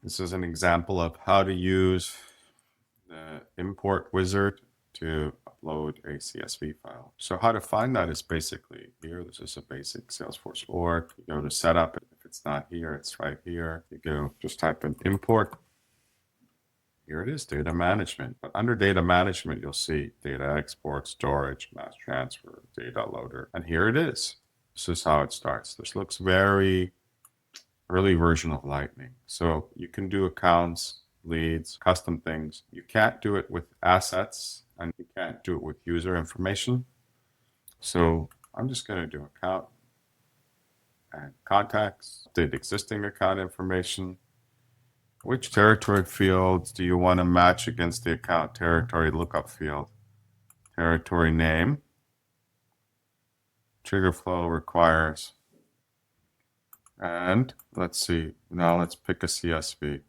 This is an example of how to use the Import Wizard to upload a CSV file. So how to find that is basically here. This is a basic Salesforce org. You go to setup. If it's not here, it's right here. You go just type in import. Here it is, data management. But under data management, you'll see data export, storage, mass transfer, data loader. And here it is. This is how it starts. This looks very early version of Lightning. So you can do accounts, leads, custom things. You can't do it with assets and you can't do it with user information. So I'm just going to do account and contacts, update existing account information. Which territory fields do you want to match against the account territory lookup field? Territory name. Trigger flow requires. And let's see, now let's pick a CSV.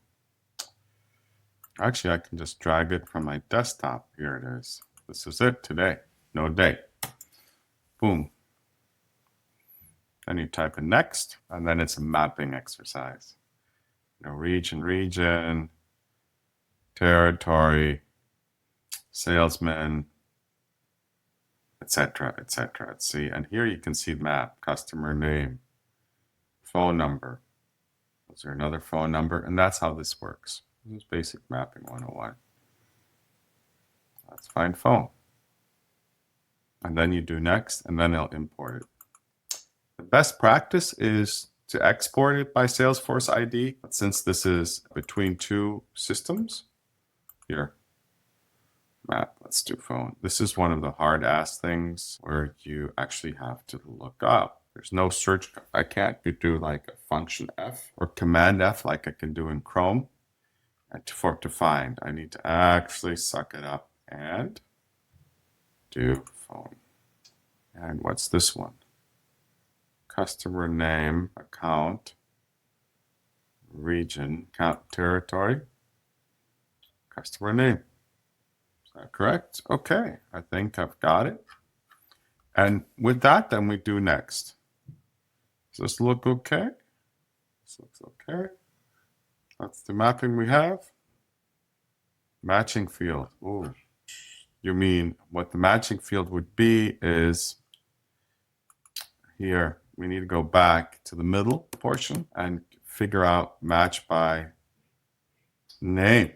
Actually, I can just drag it from my desktop. Here it is. This is it today, no date. Boom. Then you type in next, and then it's a mapping exercise. Region, territory, salesman, etc., etc. Let's see, and here you can see map, customer name, phone number. Is there another phone number? And that's how this works. This is basic mapping 101. Let's find phone. And then you do next, and then it'll import it. The best practice is to export it by Salesforce ID. But since this is between two systems, here, map, let's do phone. This is one of the hard ass things where you actually have to look up. There's no search. I can't do like a function F or command F like I can do in Chrome. And to find, I need to actually suck it up and do phone. And what's this one? Customer name, account, region, account territory, customer name. Is that correct? Okay, I think I've got it. And with that, then we do next. Does this look okay? This looks okay. That's the mapping we have. Matching field. Oh, you mean what the matching field would be is here. We need to go back to the middle portion and figure out match by name,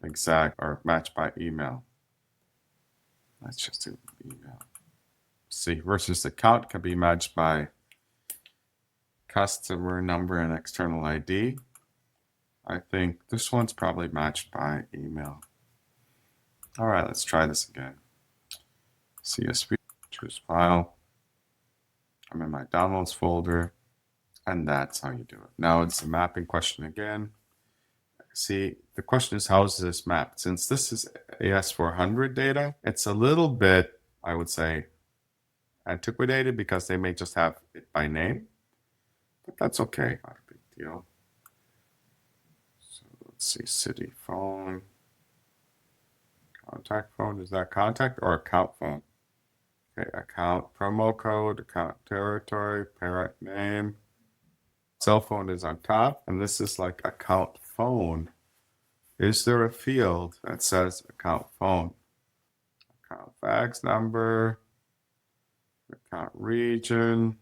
exact, or match by email. Let's just do email. See, versus account can be matched by customer number and external ID. I think this one's probably matched by email. All right, let's try this again. CSV, choose file. I'm in my downloads folder, and that's how you do it. Now it's a mapping question again. See, the question is, how is this mapped? Since this is AS400 data, it's a little bit, I would say, antiquated because they may just have it by name, but that's okay, not a big deal. So let's see, city phone, contact phone, is that contact or account phone? Okay, account promo code, account territory, parent name. Cell phone is on top, and this is like account phone. Is there a field that says account phone? Account fax number, account region,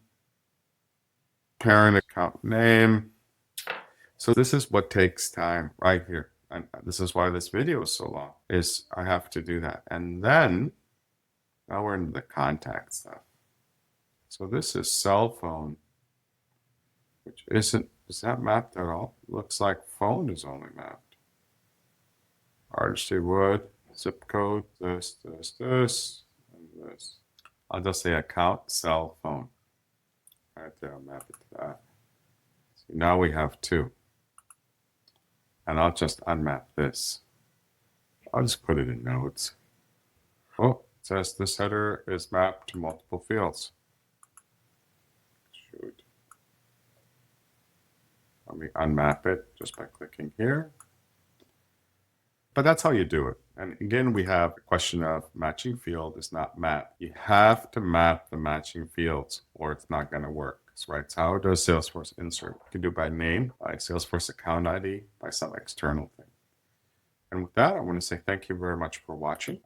parent account name. So this is what takes time right here. And this is why this video is so long, is I have to do that. And then now we're into the contact stuff. So this is cell phone, which is that mapped at all? Looks like phone is only mapped. RG Wood, zip code, this, and this. I'll just say account, cell phone. Right there, I'll map it to that. So now we have two. And I'll just unmap this. I'll just put it in notes. Oh, it says this header is mapped to multiple fields. Shoot. Let me unmap it just by clicking here. But that's how you do it. And again, we have the question of matching field is not mapped. You have to map the matching fields or it's not going to work. right? So how does Salesforce insert? You can do by name, by Salesforce account ID, by some external thing. And with that, I want to say thank you very much for watching.